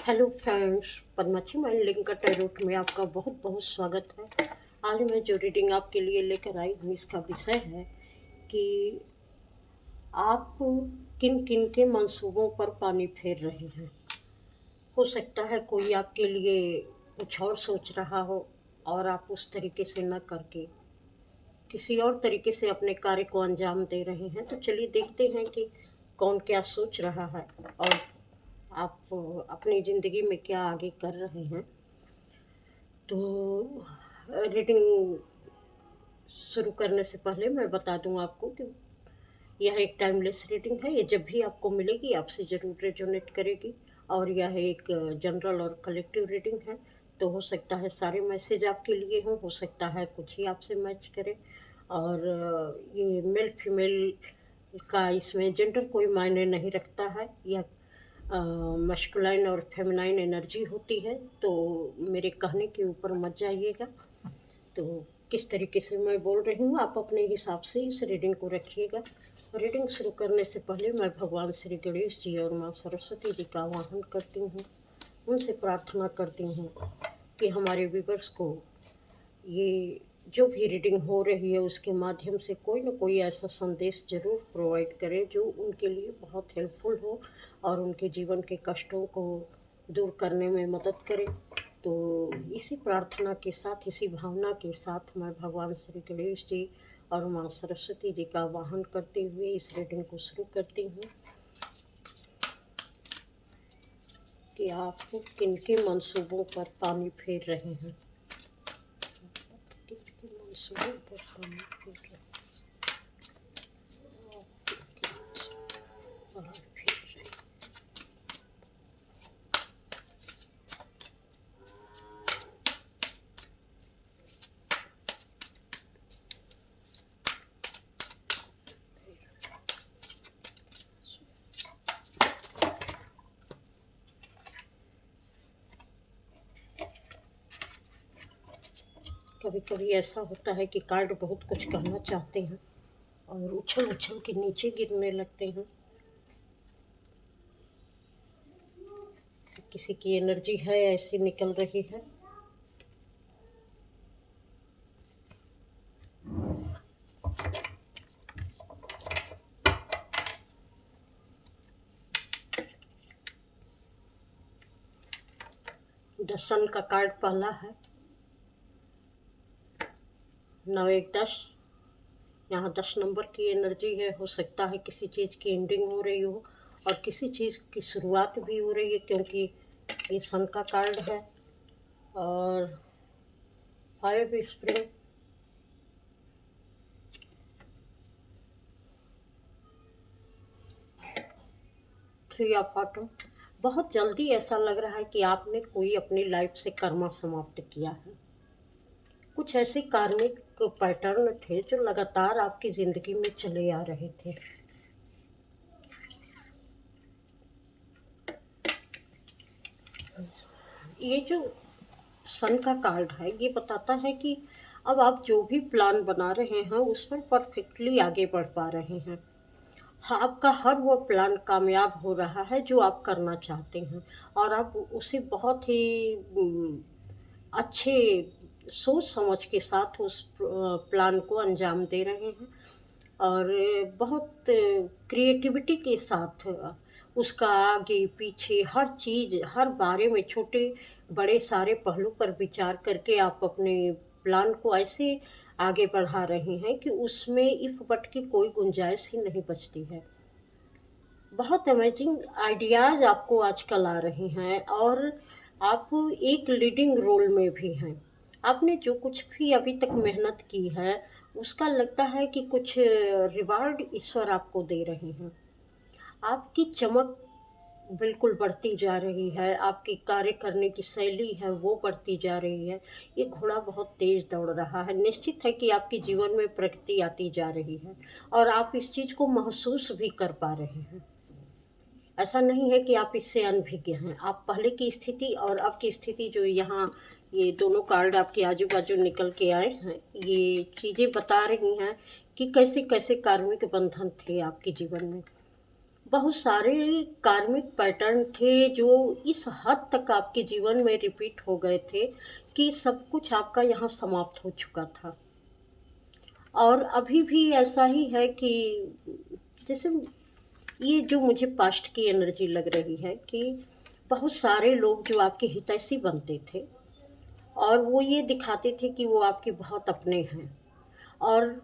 Hello friends, Padmakshi mind link का tarot में आपका बहुत बहुत स्वागत है। आज मैं जो रीडिंग आपके लिए लेकर आई हूँ, इसका विषय है कि आप किन किन के मंसूबों पर पानी फेर रहे हैं। हो सकता है कोई आपके लिए कुछ और सोच रहा हो और आप उस तरीके से न करके किसी और तरीके से अपने कार्य को अंजाम दे रहे हैं। तो चलिए देखते हैं कि कौन क्या सोच रहा है और आप अपनी ज़िंदगी में क्या आगे कर रहे हैं। तो रीडिंग शुरू करने से पहले मैं बता दूं आपको कि यह एक टाइमलेस रीडिंग है। ये जब भी आपको मिलेगी आपसे ज़रूर रेजोनेट करेगी और यह एक जनरल और कलेक्टिव रीडिंग है। तो हो सकता है सारे मैसेज आपके लिए हों, हो सकता है कुछ ही आपसे मैच करे। और ये मेल फीमेल का इसमें जेंडर कोई मायने नहीं रखता है। यह मस्कुलाइन और फेमिनाइन एनर्जी होती है। तो मेरे कहने के ऊपर मत जाइएगा। तो किस तरीके से मैं बोल रही हूँ आप अपने हिसाब से इस रीडिंग को रखिएगा। रीडिंग शुरू करने से पहले मैं भगवान श्री गणेश जी और माँ सरस्वती जी का आवाहन करती हूँ। उनसे प्रार्थना करती हूँ कि हमारे व्यूअर्स को ये जो भी रीडिंग हो रही है उसके माध्यम से कोई ना कोई ऐसा संदेश ज़रूर प्रोवाइड करें जो उनके लिए बहुत हेल्पफुल हो और उनके जीवन के कष्टों को दूर करने में मदद करे। तो इसी प्रार्थना के साथ, इसी भावना के साथ मैं भगवान श्री गणेश जी और माँ सरस्वती जी का आवाहन करते हुए इस रीडिंग को शुरू करती हूँ कि आप किनके मंसूबों पर पानी फेर रहे हैं। किनके मंसूबों पर पानी फेर रहे हैं। कभी कभी ऐसा होता है कि कार्ड बहुत कुछ कहना चाहते हैं और उछल उछल के नीचे गिरने लगते हैं। किसी की एनर्जी है ऐसी निकल रही है। द सन का कार्ड पहला है, 9 1 10। यहाँ 10 नंबर की एनर्जी है। हो सकता है किसी चीज़ की एंडिंग हो रही हो और किसी चीज़ की शुरुआत भी हो रही है, क्योंकि ये सन का कार्ड है। और 5 स्प्रिंग, थ्री ऑफ ऑटम। बहुत जल्दी ऐसा लग रहा है कि आपने कोई अपनी लाइफ से कर्मा समाप्त किया है। कुछ ऐसे कार्मिक पैटर्न थे जो लगातार आपकी ज़िंदगी में चले आ रहे थे। ये जो सन का कार्ड है ये बताता है कि अब आप जो भी प्लान बना रहे हैं उस पर परफेक्टली आगे बढ़ पा रहे हैं। हाँ, आपका हर वो प्लान कामयाब हो रहा है जो आप करना चाहते हैं और आप उसे बहुत ही अच्छे सोच समझ के साथ उस प्लान को अंजाम दे रहे हैं और बहुत क्रिएटिविटी के साथ उसका आगे पीछे हर चीज़, हर बारे में छोटे बड़े सारे पहलू पर विचार करके आप अपने प्लान को ऐसे आगे बढ़ा रहे हैं कि उसमें इफ़ बट की कोई गुंजाइश ही नहीं बचती है। बहुत अमेजिंग आइडियाज़ आपको आजकल आ रहे हैं और आप एक लीडिंग रोल में भी हैं। आपने जो कुछ भी अभी तक मेहनत की है उसका लगता है कि कुछ रिवार्ड ईश्वर आपको दे रहे हैं। आपकी चमक बिल्कुल बढ़ती जा रही है, आपकी कार्य करने की शैली है वो बढ़ती जा रही है। ये घोड़ा बहुत तेज़ दौड़ रहा है। निश्चित है कि आपके जीवन में प्रगति आती जा रही है और आप इस चीज़ को महसूस भी कर पा रहे हैं। ऐसा नहीं है कि आप इससे अनभिज्ञ हैं। आप पहले की स्थिति और अब की स्थिति जो यहाँ ये दोनों कार्ड आपके आजू-बाजू निकल के आए हैं, ये चीज़ें बता रही हैं कि कैसे-कैसे कार्मिक बंधन थे आपके जीवन में। बहुत सारे कार्मिक पैटर्न थे जो इस हद तक आपके जीवन में रिपीट हो गए थे कि सब कुछ आपका यहाँ समाप्त हो चुका था। और अभी भी ऐसा ही है कि जैसे ये जो मुझे पास्ट की एनर्जी लग रही है कि बहुत सारे लोग जो आपके हितैषी बनते थे और वो ये दिखाते थे कि वो आपके बहुत अपने हैं, और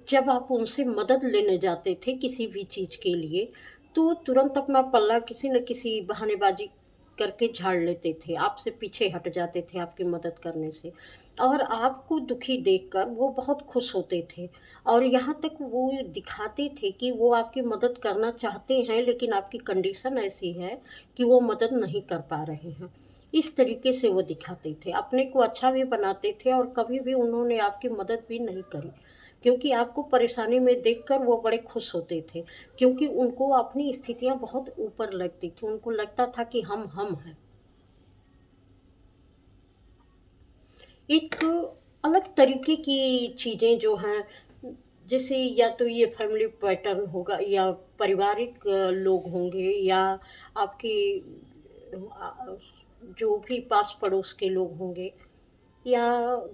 जब आप उनसे मदद लेने जाते थे किसी भी चीज़ के लिए, तो तुरंत अपना पल्ला किसी न किसी बहानेबाज़ी करके झाड़ लेते थे, आपसे पीछे हट जाते थे आपकी मदद करने से। और आपको दुखी देखकर वो बहुत खुश होते थे, और यहाँ तक वो दिखाते थे कि वो आपकी मदद करना चाहते हैं, लेकिन आपकी कंडीशन ऐसी है कि वो मदद नहीं कर पा रहे हैं। इस तरीके से वो दिखाते थे, अपने को अच्छा भी बनाते थे और कभी भी उन्होंने आपकी मदद भी नहीं करी। क्योंकि आपको परेशानी में देखकर वो बड़े खुश होते थे, क्योंकि उनको अपनी स्थितियाँ बहुत ऊपर लगती थी, उनको लगता था कि हम हैं। एक अलग तरीके की चीज़ें जो हैं, जैसे या तो ये फैमिली पैटर्न होगा या पारिवारिक लोग होंगे, या आपके जो भी पास पड़ोस के लोग होंगे, या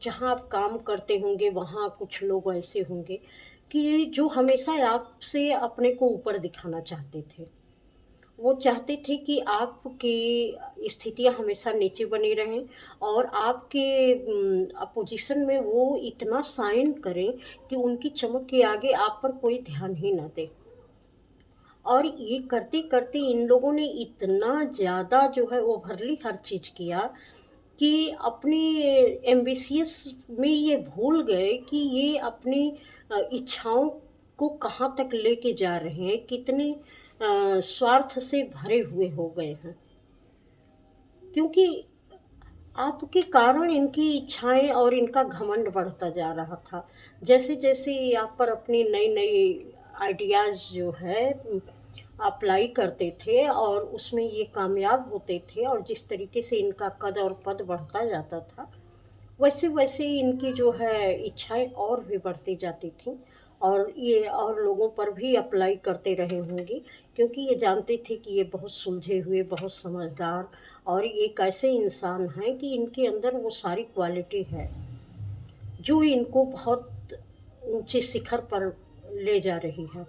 जहाँ आप काम करते होंगे वहाँ कुछ लोग ऐसे होंगे कि जो हमेशा आपसे अपने को ऊपर दिखाना चाहते थे। वो चाहते थे कि आपकी स्थितियाँ हमेशा नीचे बनी रहें, और आपके अपोज़िशन में वो इतना शाइन करें कि उनकी चमक के आगे आप पर कोई ध्यान ही ना दे। और ये करते-करते इन लोगों ने इतना ज़्यादा जो है ओवरली हर चीज़ किया कि अपनी एम्बिशियस में ये भूल गए कि ये अपनी इच्छाओं को कहाँ तक लेके जा रहे हैं, कितने स्वार्थ से भरे हुए हो गए हैं। क्योंकि आपके कारण इनकी इच्छाएँ और इनका घमंड बढ़ता जा रहा था। जैसे-जैसे ये आप पर अपनी नई-नई आइडियाज़ जो है अप्लाई करते थे और उसमें ये कामयाब होते थे, और जिस तरीके से इनका कद और पद बढ़ता जाता था, वैसे-वैसे इनकी जो है इच्छाएँ और भी बढ़ती जाती थीं, और ये और लोगों पर भी अप्लाई करते रहे होंगे, क्योंकि ये जानते थे कि ये बहुत सुलझे हुए, बहुत समझदार और एक ऐसे इंसान हैं कि इनके अंदर वो सारी क्वालिटी है, जो इनको बहुत ऊँचे शिखर पर ले जा रही है।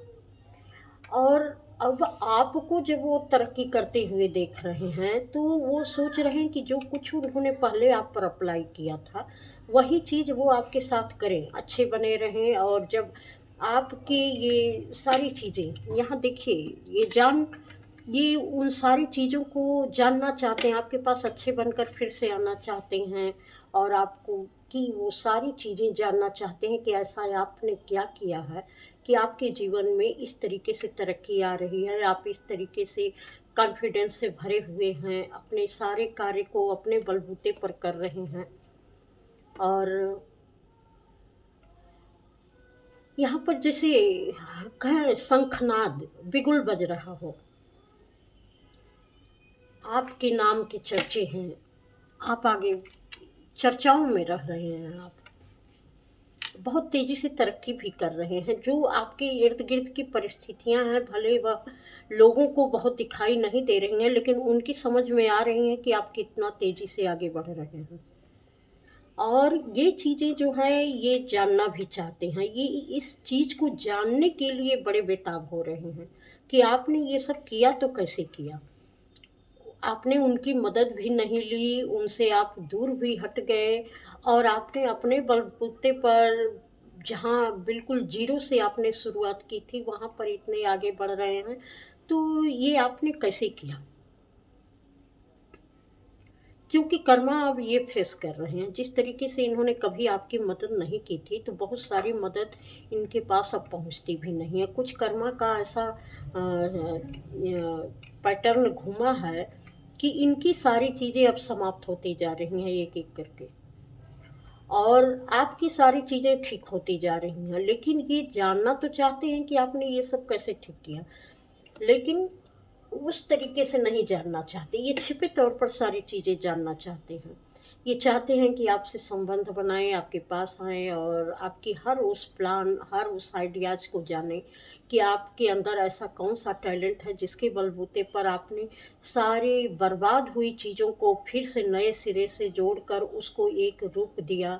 और अब आपको जब वो तरक्की करते हुए देख रहे हैं, तो वो सोच रहे हैं कि जो कुछ उन्होंने पहले आप पर अप्लाई किया था, वही चीज़ वो आपके साथ करें, अच्छे बने रहें। और जब आपके ये सारी चीज़ें यहाँ देखिए, ये उन सारी चीज़ों को जानना चाहते हैं, आपके पास अच्छे बनकर फिर से आना चाहते हैं, और आपको कि वो सारी चीज़ें जानना चाहते हैं कि ऐसा आपने क्या किया है कि आपके जीवन में इस तरीके से तरक्की आ रही है, आप इस तरीके से कॉन्फिडेंस से भरे हुए हैं, अपने सारे कार्य को अपने बलबूते पर कर रहे हैं। और यहाँ पर जैसे कहें शंखनाद बिगुल बज रहा हो, आपके नाम के चर्चे हैं, आप आगे चर्चाओं में रह रहे हैं, आप बहुत तेज़ी से तरक्की भी कर रहे हैं। जो आपके इर्द-गिर्द की परिस्थितियाँ हैं, भले वह लोगों को बहुत दिखाई नहीं दे रही हैं, लेकिन उनकी समझ में आ रही हैं कि आप कितना तेज़ी से आगे बढ़ रहे हैं। और ये चीज़ें जो हैं, ये जानना भी चाहते हैं। ये इस चीज़ को जानने के लिए बड़े बेताब हो रहे हैं कि आपने ये सब किया तो कैसे किया? आपने उनकी मदद भी नहीं ली, उनसे आप दूर भी हट गए, और आपने अपने बलबूते पर जहाँ बिल्कुल ज़ीरो से आपने शुरुआत की थी, वहाँ पर इतने आगे बढ़ रहे हैं। तो ये आपने कैसे किया? क्योंकि कर्मा अब ये फेस कर रहे हैं, जिस तरीके से इन्होंने कभी आपकी मदद नहीं की थी, तो बहुत सारी मदद इनके पास अब पहुँचती भी नहीं है। कुछ कर्मा का ऐसा पैटर्न घूमा है कि इनकी सारी चीज़ें अब समाप्त होती जा रही हैं एक-एक करके, और आपकी सारी चीज़ें ठीक होती जा रही हैं। लेकिन ये जानना तो चाहते हैं कि आपने ये सब कैसे ठीक किया, लेकिन उस तरीके से नहीं जानना चाहते, ये छिपे तौर पर सारी चीज़ें जानना चाहते हैं। ये चाहते हैं कि आपसे संबंध बनाएँ, आपके पास आएँ और आपकी हर उस प्लान, हर उस आइडियाज़ को जानें कि आपके अंदर ऐसा कौन-सा टैलेंट है जिसके बलबूते पर आपने सारी बर्बाद हुई चीज़ों को फिर से नए सिरे से जोड़कर उसको एक रूप दिया,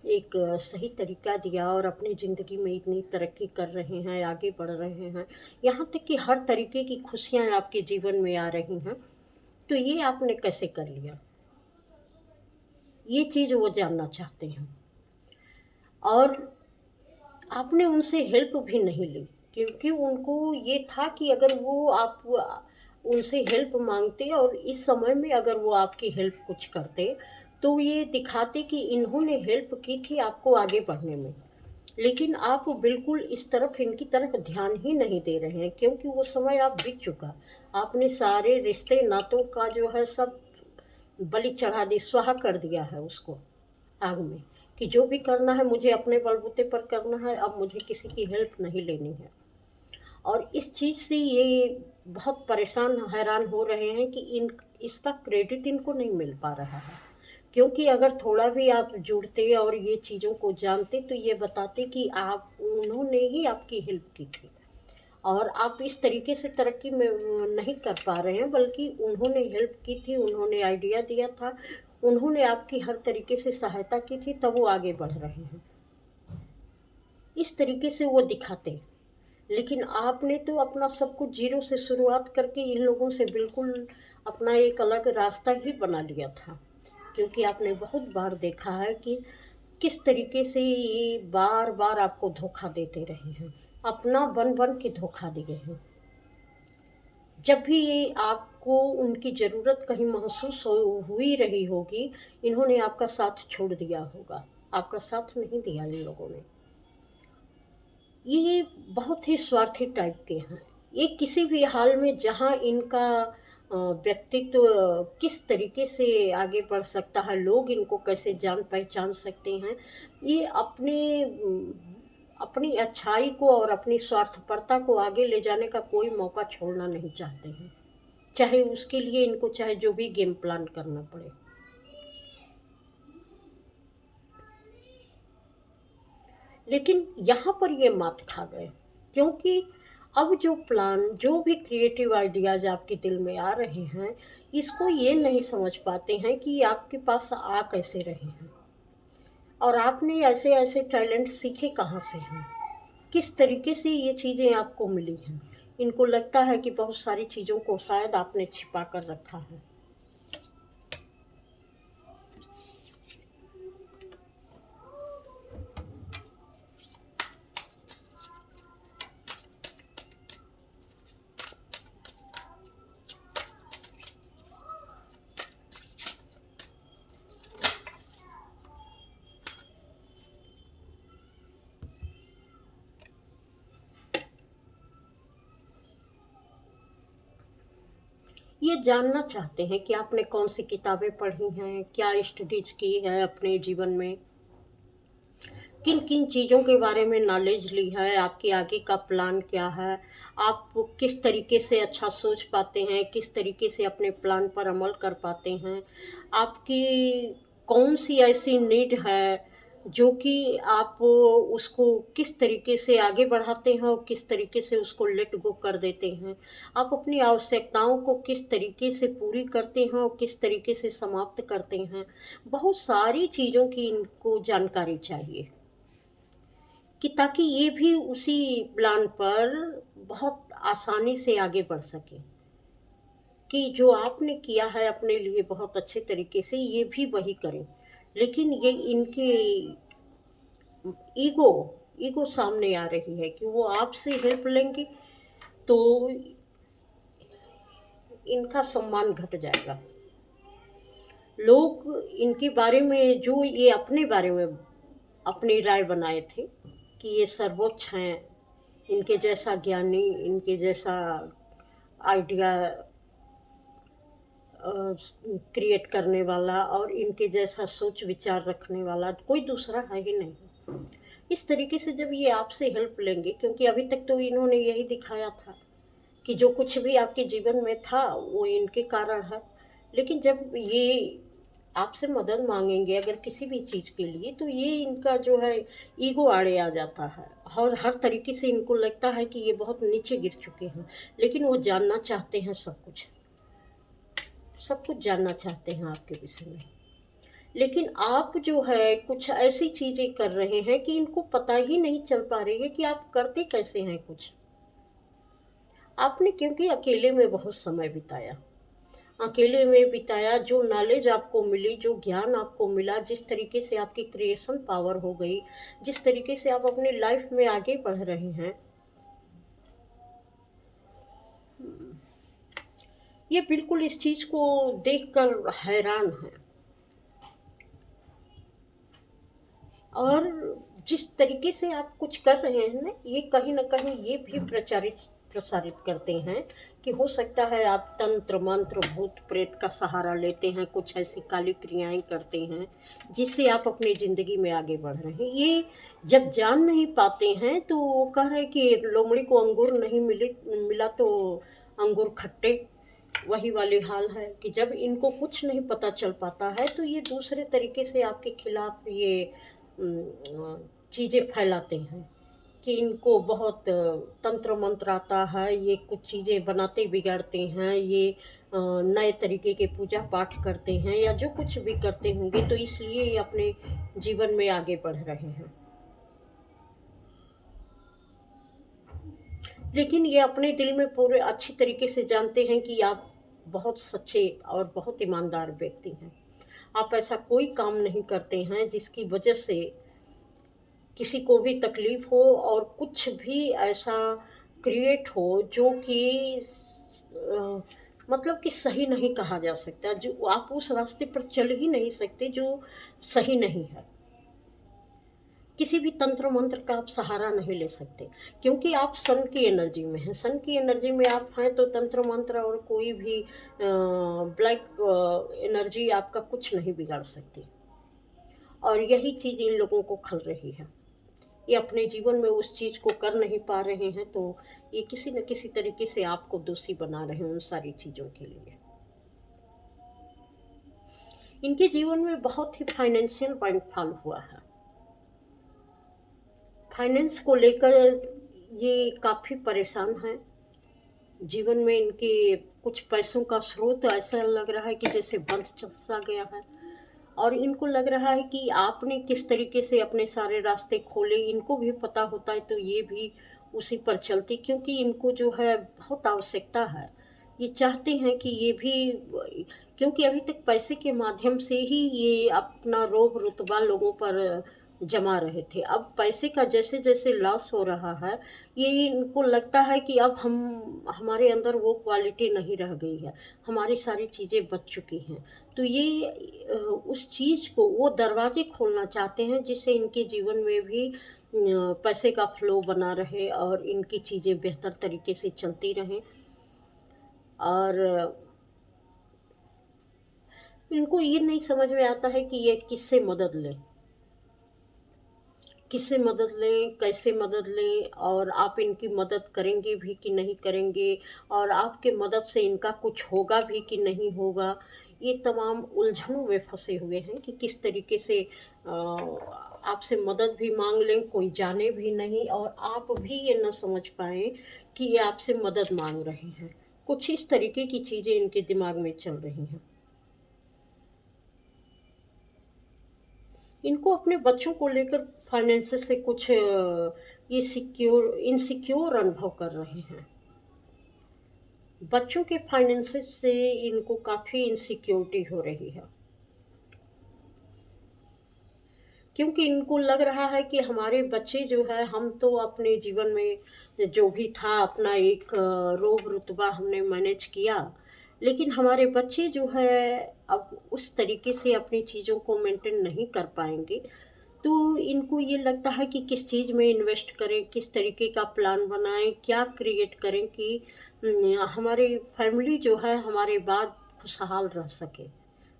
एक सही तरीका दिया और अपनी ज़िंदगी में इतनी तरक्की कर रहे हैं, आगे बढ़ रहे हैं। यहाँ तक कि हर तरीके की खुशियाँ आपके जीवन में आ रही हैं। तो ये आपने कैसे कर लिया? ये चीज़ वो जानना चाहते हैं। और आपने उनसे हेल्प भी नहीं ली, क्योंकि उनको ये था कि अगर वो आप उनसे हेल्प माँगते और इस समय में अगर वो आपकी हेल्प कुछ करते, तो ये दिखाते कि इन्होंने हेल्प की थी आपको आगे बढ़ने में। लेकिन आप बिल्कुल इस तरफ इनकी तरफ ध्यान ही नहीं दे रहे हैं, क्योंकि वो समय अब बीत चुका। आपने सारे रिश्ते नातों का जो है सब बलि चढ़ा दी, स्वाहा कर दिया है उसको आग में, कि जो भी करना है मुझे अपने बलबूते पर करना है, अब मुझे किसी की हेल्प नहीं लेनी है। और इस चीज़ से ये बहुत परेशान हैरान हो रहे हैं कि इन इसका क्रेडिट इनको नहीं मिल पा रहा है। क्योंकि अगर थोड़ा भी आप जुड़ते और ये चीज़ों को जानते तो ये बताते कि आप उन्होंने ही आपकी हेल्प की थी। और आप इस तरीके से तरक्की में नहीं कर पा रहे हैं, बल्कि उन्होंने हेल्प की थी, उन्होंने आइडिया दिया था, उन्होंने आपकी हर तरीके से सहायता की थी, तब वो आगे बढ़ रहे हैं। इस तरीके से वो दिखाते। लेकिन आपने तो अपना सब कुछ ज़ीरो से शुरुआत करके इन लोगों से बिल्कुल अपना एक अलग रास्ता ही बना लिया था। क्योंकि आपने बहुत बार देखा है कि किस तरीके से ये बार-बार आपको धोखा देते रहे हैं। अपना बन-बन के धोखा दिए हैं। जब भी ये आपको उनकी ज़रूरत कहीं महसूस हुई रही होगी, इन्होंने आपका साथ छोड़ दिया होगा। आपका साथ नहीं दिया इन लोगों ने। ये बहुत ही स्वार्थी टाइप के हैं। ये किसी भी हाल में जहाँ इनका व्यक्तित्व किस तरीके से आगे बढ़ सकता है, लोग इनको कैसे जान-पहचान सकते हैं, ये अपनी अच्छाई को और अपनी स्वार्थपरता को आगे ले जाने का कोई मौका छोड़ना नहीं चाहते हैं। चाहे उसके लिए इनको चाहे जो भी गेम प्लान करना पड़े। लेकिन यहाँ पर ये मात खा गए, क्योंकि अब जो प्लान, जो भी क्रिएटिव आइडियाज़ आपके दिल में आ रहे हैं, इसको ये नहीं समझ पाते हैं कि ये आपके पास आ कैसे रहे हैं और आपने ऐसे-ऐसे टैलेंट सीखे कहाँ से हैं? किस तरीके से ये चीज़ें आपको मिली हैं? इनको लगता है कि बहुत सारी चीज़ों को शायद आपने छिपा कर रखा है। ये जानना चाहते हैं कि आपने कौन-सी किताबें पढ़ी हैं, क्या स्टडीज़ की है अपने जीवन में, किन-किन चीज़ों के बारे में नॉलेज ली है, आपके आगे का प्लान क्या है, आप किस तरीके से अच्छा सोच पाते हैं, किस तरीके से अपने प्लान पर अमल कर पाते हैं, आपकी कौन-सी ऐसी नीड है जो कि आप उसको किस तरीके से आगे बढ़ाते हैं और किस तरीके से उसको लेट गो कर देते हैं। आप अपनी आवश्यकताओं को किस तरीके से पूरी करते हैं और किस तरीके से समाप्त करते हैं। बहुत सारी चीज़ों की इनको जानकारी चाहिए, कि ताकि ये भी उसी प्लान पर बहुत आसानी से आगे बढ़ सकें, कि जो आपने किया है अपने लिए बहुत अच्छे तरीके से, ये भी वही करें। लेकिन ये इनके ईगो ईगो सामने आ रही है कि वो आपसे हेल्प लेंगे तो इनका सम्मान घट जाएगा। लोग इनके बारे में जो ये अपने बारे में अपनी राय बनाए थे कि ये सर्वोच्च हैं, इनके जैसा ज्ञानी, इनके जैसा आइडिया क्रिएट करने वाला और इनके जैसा सोच विचार रखने वाला कोई दूसरा है ही नहीं। इस तरीके से जब ये आपसे हेल्प लेंगे, क्योंकि अभी तक तो इन्होंने यही दिखाया था कि जो कुछ भी आपके जीवन में था वो इनके कारण है। लेकिन जब ये आपसे मदद मांगेंगे अगर किसी भी चीज़ के लिए, तो ये इनका जो है ईगो आड़े आ जाता है और हर तरीके से इनको लगता है कि ये बहुत नीचे गिर चुके हैं। लेकिन वो जानना चाहते हैं सब कुछ जानना चाहते हैं आपके विषय में। लेकिन आप जो है कुछ ऐसी चीज़ें कर रहे हैं कि इनको पता ही नहीं चल पा रही है कि आप करते कैसे हैं कुछ। आपने क्योंकि अकेले में बहुत समय बिताया, अकेले में बिताया, जो नॉलेज आपको मिली, जो ज्ञान आपको मिला, जिस तरीके से आपकी क्रिएशन पावर हो गई, जिस तरीके से आप अपनी लाइफ में आगे बढ़ रहे हैं, ये बिल्कुल इस चीज़ को देखकर हैरान है। और जिस तरीके से आप कुछ कर रहे हैं ना, ये कहीं न कहीं ये भी प्रसारित करते हैं कि हो सकता है आप तंत्र मंत्र भूत प्रेत का सहारा लेते हैं, कुछ ऐसी काली क्रियाएं करते हैं जिससे आप अपनी ज़िंदगी में आगे बढ़ रहे हैं। ये जब जान नहीं पाते हैं तो वो कह रहे हैं कि लोमड़ी को अंगूर नहीं मिला तो अंगूर खट्टे। वही वाली हाल है कि जब इनको कुछ नहीं पता चल पाता है तो ये दूसरे तरीके से आपके खिलाफ ये चीज़ें फैलाते हैं कि इनको बहुत तंत्र मंत्र आता है, ये कुछ चीज़ें बनाते बिगाड़ते हैं, ये नए तरीके के पूजा पाठ करते हैं या जो कुछ भी करते होंगे, तो इसलिए ये अपने जीवन में आगे बढ़ रहे हैं। लेकिन ये अपने दिल में पूरे अच्छी तरीके से जानते हैं कि आप बहुत सच्चे और बहुत ईमानदार व्यक्ति हैं। आप ऐसा कोई काम नहीं करते हैं जिसकी वजह से किसी को भी तकलीफ़ हो और कुछ भी ऐसा क्रिएट हो जो कि मतलब कि सही नहीं कहा जा सकता। जो आप उस रास्ते पर चल ही नहीं सकते जो सही नहीं है। किसी भी तंत्र मंत्र का आप सहारा नहीं ले सकते क्योंकि आप सन की एनर्जी में हैं। सन की एनर्जी में आप हैं तो तंत्र मंत्र और कोई भी ब्लैक एनर्जी आपका कुछ नहीं बिगाड़ सकती। और यही चीज़ इन लोगों को खल रही है। ये अपने जीवन में उस चीज़ को कर नहीं पा रहे हैं तो ये किसी न किसी तरीके से आपको दोषी बना रहे हैं उन सारी चीज़ों के लिए। इनके जीवन में बहुत ही फाइनेंशियल वाइंडफॉल हुआ है। फाइनेंस को लेकर ये काफ़ी परेशान हैं। जीवन में इनके कुछ पैसों का स्रोत ऐसा लग रहा है कि जैसे बंद सा गया है और इनको लग रहा है कि आपने किस तरीके से अपने सारे रास्ते खोले, इनको भी पता होता है तो ये भी उसी पर चलती, क्योंकि इनको जो है बहुत आवश्यकता है। ये चाहते हैं कि ये भी, क्योंकि अभी तक पैसे के माध्यम से ही ये अपना रोब रुतबा लोगों पर जमा रहे थे। अब पैसे का जैसे-जैसे लॉस हो रहा है, ये इनको लगता है कि अब हमारे अंदर वो क्वालिटी नहीं रह गई है, हमारी सारी चीज़ें बच चुकी हैं। तो ये उस चीज़ को वो दरवाज़े खोलना चाहते हैं जिससे इनके जीवन में भी पैसे का फ्लो बना रहे और इनकी चीज़ें बेहतर तरीके से चलती रहें। और इनको ये नहीं समझ में आता है कि ये किससे मदद लें। किससे मदद लें, कैसे मदद लें और आप इनकी मदद करेंगे भी कि नहीं करेंगे और आपके मदद से इनका कुछ होगा भी कि नहीं होगा। ये तमाम उलझनों में फँसे हुए हैं कि किस तरीके से आपसे मदद भी माँग लें, कोई जाने भी नहीं और आप भी ये ना समझ पाएँ कि ये आपसे मदद माँग रहे हैं। कुछ इस तरीके की चीज़ें इनके दिमाग में चल रही हैं। इनको अपने बच्चों को लेकर फाइनेंसेस से कुछ ये इनसिक्योर अनुभव कर रहे हैं। बच्चों के फाइनेंसेस से इनको काफ़ी इनसिक्योरिटी हो रही है। क्योंकि इनको लग रहा है कि हमारे बच्चे जो है, हम तो अपने जीवन में जो भी था अपना एक रोब रुतबा हमने मैनेज किया, लेकिन हमारे बच्चे जो है अब उस तरीके से अपनी चीज़ों को मेंटेन नहीं कर पाएँगे। तो इनको ये लगता है कि किस चीज़ में इन्वेस्ट करें, किस तरीके का प्लान बनाएँ, क्या क्रिएट करें कि हमारी फैमिली जो है हमारे बाद खुशहाल रह सके।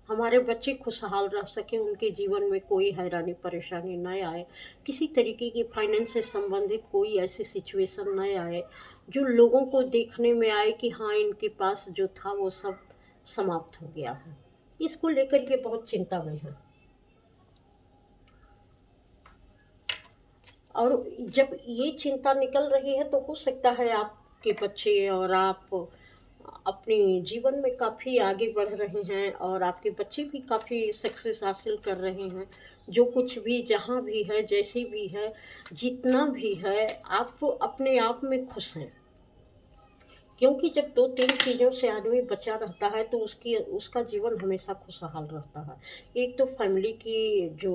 हमारे बच्चे खुशहाल रह सकें, उनके जीवन में कोई हैरानी परेशानी ना आए, किसी तरीके की फाइनेंस से संबंधित कोई ऐसी सिचुएशन ना आए, जो लोगों को देखने में आए कि हाँ, इनके पास जो था वो सब समाप्त हो गया है। इसको लेकर ये बहुत चिंता में हैं। और जब ये चिंता निकल रही है तो हो सकता है आपके बच्चे और आप अपने जीवन में काफ़ी आगे बढ़ रहे हैं और आपके बच्चे भी काफ़ी सक्सेस हासिल कर रहे हैं। जो कुछ भी जहाँ भी है, जैसी भी है, जितना भी है, आप अपने आप में खुश हैं। क्योंकि जब 2-3 चीज़ों से आदमी बचा रहता है तो उसका जीवन हमेशा खुशहाल रहता है। एक तो फैमिली की जो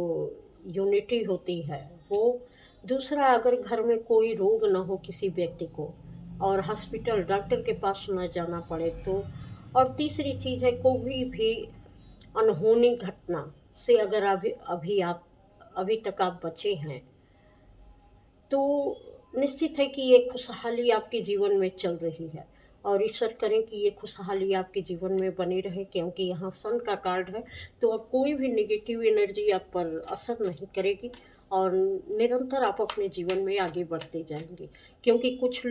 यूनिटी होती है वो, दूसरा अगर घर में कोई रोग ना हो किसी व्यक्ति को और हॉस्पिटल डॉक्टर के पास ना जाना पड़े तो, और तीसरी चीज़ है कोई भी अनहोनी घटना से अगर अभी तक आप बचे हैं तो निश्चित है कि ये खुशहाली आपके जीवन में चल रही है। और ईश्वर करें कि ये खुशहाली आपके जीवन में बनी रहे, क्योंकि यहाँ सन का कार्ड है तो अब कोई भी नेगेटिव एनर्जी आप पर असर नहीं करेगी और निरंतर आप अपने जीवन में आगे बढ़ते जाएंगे। क्योंकि कुछ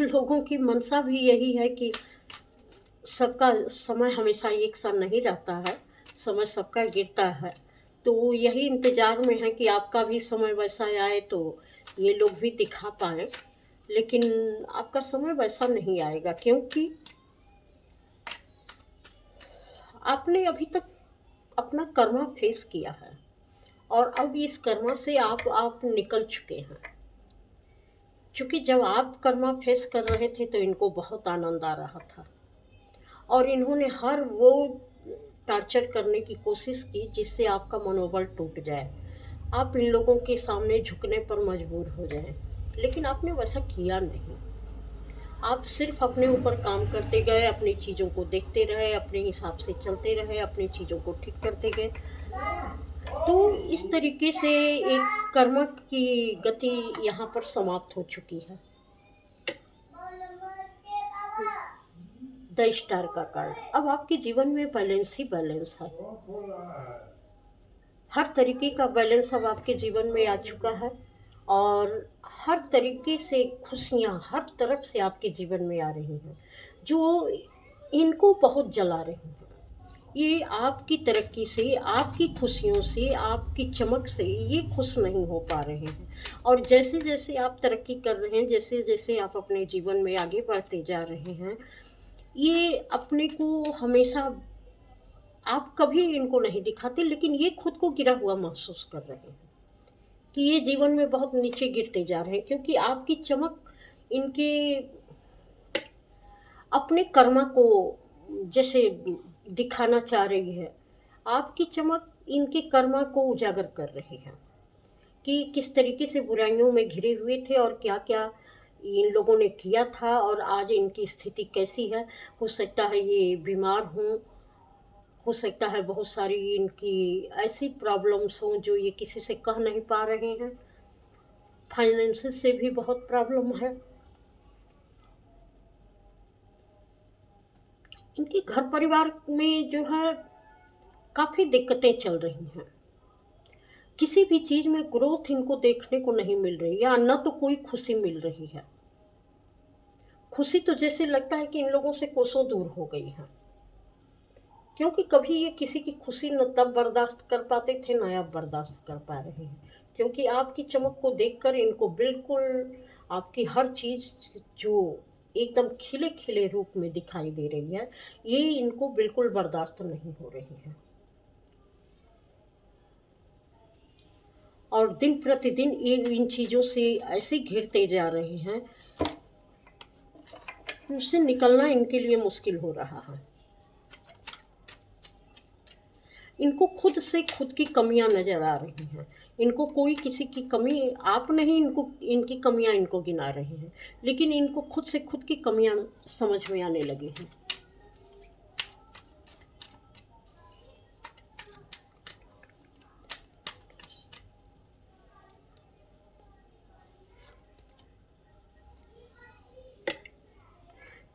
लोगों की मंशा भी यही है कि सबका समय हमेशा एक सा नहीं रहता है, समय सबका गिरता है। तो वो यही इंतज़ार में है कि आपका भी समय वैसा आए तो ये लोग भी दिखा पाएँ। लेकिन आपका समय वैसा नहीं आएगा, क्योंकि आपने अभी तक अपना कर्मा फेस किया है और अब इस कर्मा से आप निकल चुके हैं। क्योंकि जब आप कर्मा फेस कर रहे थे तो इनको बहुत आनंद आ रहा था और इन्होंने हर वो टॉर्चर करने की कोशिश की जिससे आपका मनोबल टूट जाए, आप इन लोगों के सामने झुकने पर मजबूर हो जाएं। लेकिन आपने वैसा किया नहीं। आप सिर्फ अपने ऊपर काम करते गए, अपनी चीज़ों को देखते रहे, अपने हिसाब से चलते रहे, अपनी चीज़ों को ठीक करते गए। तो इस तरीके से एक कर्म की गति यहाँ पर समाप्त हो चुकी है। द स्टार का कार्ड, अब आपके जीवन में बैलेंस ही बैलेंस है। हर तरीके का बैलेंस अब आपके जीवन में आ चुका है और हर तरीके से खुशियाँ हर तरफ से आपके जीवन में आ रही हैं, जो इनको बहुत जला रही हैं। ये आपकी तरक्की से, आपकी खुशियों से, आपकी चमक से ये खुश नहीं हो पा रहे हैं। और जैसे-जैसे आप तरक्की कर रहे हैं, जैसे-जैसे आप अपने जीवन में आगे बढ़ते जा रहे हैं, ये अपने को हमेशा, आप कभी इनको नहीं दिखाते लेकिन ये खुद को गिरा हुआ महसूस कर रहे हैं कि ये जीवन में बहुत नीचे गिरते जा रहे हैं, क्योंकि आपकी चमक इनके अपने कर्मा को जैसे दिखाना चाह रही है। आपकी चमक इनके कर्मा को उजागर कर रही है कि किस तरीके से बुराइयों में घिरे हुए थे और क्या-क्या इन लोगों ने किया था और आज इनकी स्थिति कैसी है। हो सकता है ये बीमार हों, हो सकता है बहुत सारी इनकी ऐसी प्रॉब्लम्स हों जो ये किसी से कह नहीं पा रहे हैं। फाइनेंसेस से भी बहुत प्रॉब्लम है। इनके घर परिवार में जो है काफ़ी दिक्कतें चल रही हैं। किसी भी चीज़ में ग्रोथ इनको देखने को नहीं मिल रही या ना तो कोई खुशी मिल रही है। खुशी तो जैसे लगता है कि इन लोगों से कोसों दूर हो गई है, क्योंकि कभी ये किसी की खुशी न तब बर्दाश्त कर पाते थे न अब बर्दाश्त कर पा रहे हैं। क्योंकि आपकी चमक को देखकर इनको बिल्कुल आपकी हर चीज़ जो एकदम खिले खिले रूप में दिखाई दे रही है, ये इनको बिल्कुल बर्दाश्त नहीं हो रही है। और दिन प्रतिदिन ये इन चीज़ों से ऐसे घिरते जा रहे हैं कि उससे निकलना इनके लिए मुश्किल हो रहा है। इनको खुद से खुद की कमियां नज़र आ रही हैं। इनको कोई किसी की कमी, आप नहीं इनको इनकी कमियां इनको गिना रहे हैं, लेकिन इनको खुद से खुद की कमियां समझ में आने लगी हैं।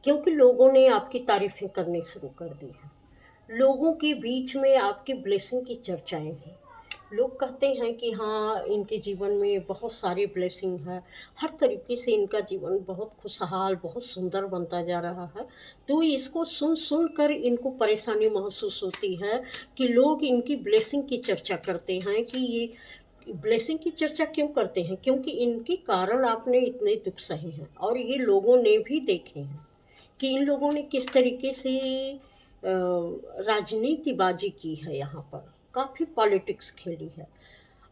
क्योंकि लोगों ने आपकी तारीफ़ें करनी शुरू कर दी हैं। लोगों के बीच में आपकी ब्लेसिंग की चर्चाएं हैं। लोग कहते हैं कि हाँ, इनके जीवन में बहुत सारी ब्लेसिंग है, हर तरीके से इनका जीवन बहुत खुशहाल, बहुत सुंदर बनता जा रहा है। तो इसको सुन कर इनको परेशानी महसूस होती है कि लोग इनकी ब्लेसिंग की चर्चा करते हैं कि ये ब्लेसिंग की चर्चा क्यों करते हैं? क्योंकि इनके कारण आपने इतने दुःख सहे हैं और ये लोगों ने भी देखे हैं कि इन लोगों ने किस तरीके से राजनीतिबाजी की है यहाँ पर, काफ़ी पॉलिटिक्स खेली है।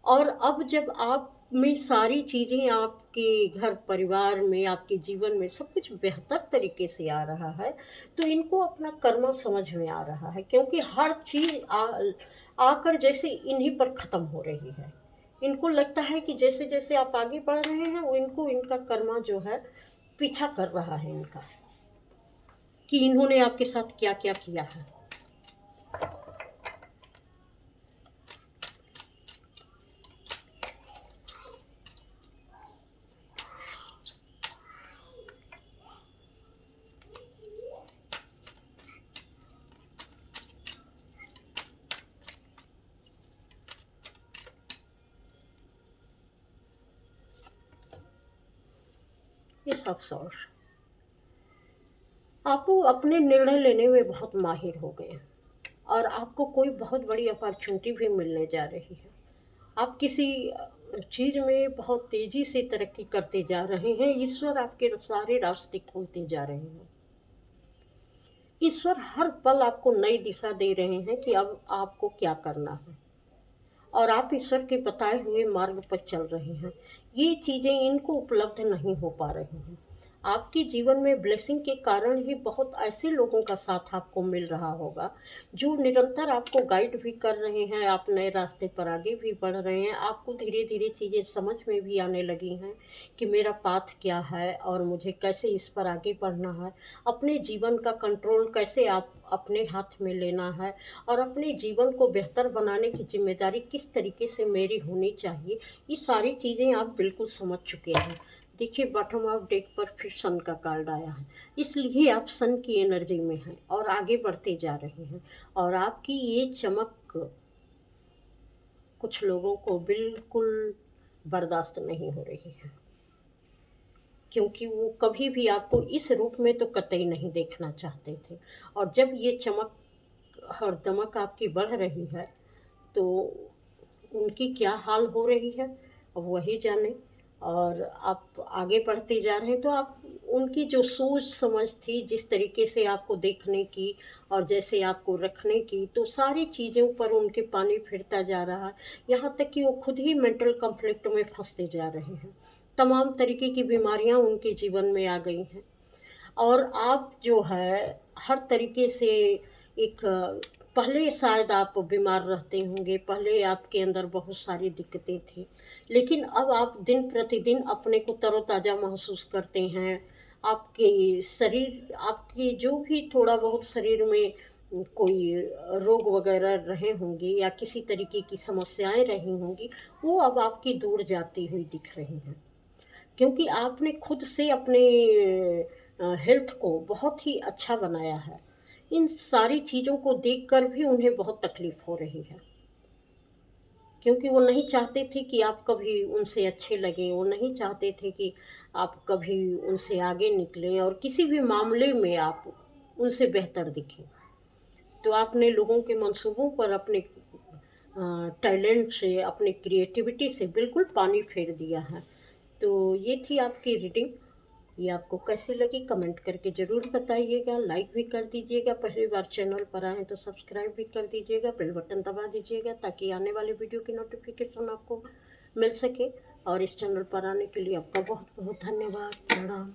और अब जब आप में सारी चीज़ें आपके घर परिवार में, आपके जीवन में सब कुछ बेहतर तरीके से आ रहा है, तो इनको अपना कर्मा समझ में आ रहा है क्योंकि हर चीज़ आकर जैसे इन्हीं पर ख़त्म हो रही है। इनको लगता है कि जैसे-जैसे आप आगे बढ़ रहे हैं, वो इनको इनका कर्मा जो है पीछा कर रहा है इनका, कि इन्होंने आपके साथ क्या-क्या किया है। इस अवसर आप अपने निर्णय लेने में बहुत माहिर हो गए हैं और आपको कोई बहुत बड़ी अपॉर्चुनिटी भी मिलने जा रही है। आप किसी चीज़ में बहुत तेज़ी से तरक्की करते जा रहे हैं। ईश्वर आपके सारे रास्ते खोलते जा रहे हैं। ईश्वर हर पल आपको नई दिशा दे रहे हैं कि अब आपको क्या करना है और आप ईश्वर के बताए हुए मार्ग पर चल रहे हैं। ये चीज़ें इनको उपलब्ध नहीं हो पा रही हैं। आपके जीवन में ब्लेसिंग के कारण ही बहुत ऐसे लोगों का साथ आपको मिल रहा होगा, जो निरंतर आपको गाइड भी कर रहे हैं, आप नए रास्ते पर आगे भी बढ़ रहे हैं। आपको धीरे-धीरे चीज़ें समझ में भी आने लगी हैं कि मेरा पाथ क्या है और मुझे कैसे इस पर आगे बढ़ना है। अपने जीवन का कंट्रोल कैसे आप अपने हाथ में लेना है और अपने जीवन को बेहतर बनाने की ज़िम्मेदारी किस तरीके से मेरी होनी चाहिए, ये सारी चीज़ें आप बिल्कुल समझ चुके हैं। देखिए, बॉटम ऑफ डेक पर फिर सन का कार्ड आया है, इसलिए आप सन की एनर्जी में हैं और आगे बढ़ते जा रहे हैं और आपकी ये चमक कुछ लोगों को बिल्कुल बर्दाश्त नहीं हो रही है, क्योंकि वो कभी भी आपको इस रूप में तो कतई नहीं देखना चाहते थे और जब ये चमक और दमक आपकी बढ़ रही है, तो उनकी क्या हाल हो रही है, अब वही जाने। और आप आगे बढ़ते जा रहे हैं, तो आप उनकी जो सोच समझ थी, जिस तरीके से आपको देखने की और जैसे आपको रखने की, तो सारी चीज़ों पर उनके पानी फिरता जा रहा है। यहाँ तक कि वो खुद ही मेंटल कॉन्फ्लिक्ट में फँसते जा रहे हैं। तमाम तरीके की बीमारियाँ उनके जीवन में आ गई हैं। और आप जो है हर तरीके से एक पहले शायद आप बीमार रहते होंगे, पहले आपके अंदर बहुत सारी दिक्कतें थी, लेकिन अब आप दिन प्रतिदिन अपने को तरोताज़ा महसूस करते हैं। आपके शरीर, आपके जो भी थोड़ा बहुत शरीर में कोई रोग वगैरह रहे होंगे या किसी तरीके की समस्याएँ रही होंगी, वो अब आपकी दूर जाती हुई दिख रही हैं। क्योंकि आपने खुद से अपने हेल्थ को बहुत ही अच्छा बनाया है। इन सारी चीज़ों को देखकर भी उन्हें बहुत तकलीफ़ हो रही है, क्योंकि वो नहीं चाहते थे कि आप कभी उनसे अच्छे लगें, वो नहीं चाहते थे कि आप कभी उनसे आगे निकलें और किसी भी मामले में आप उनसे बेहतर दिखें। तो आपने लोगों के मंसूबों पर अपने टैलेंट से, अपनी क्रिएटिविटी से बिल्कुल पानी फेर दिया है। तो ये थी आपकी रीडिंग। ये आपको कैसी लगी कमेंट करके ज़रूर बताइएगा, लाइक भी कर दीजिएगा, पहली बार चैनल पर आएँ तो सब्सक्राइब भी कर दीजिएगा, बेल बटन दबा दीजिएगा ताकि आने वाले वीडियो की नोटिफिकेशन आपको मिल सके। और इस चैनल पर आने के लिए आपका बहुत बहुत धन्यवाद। प्रणाम।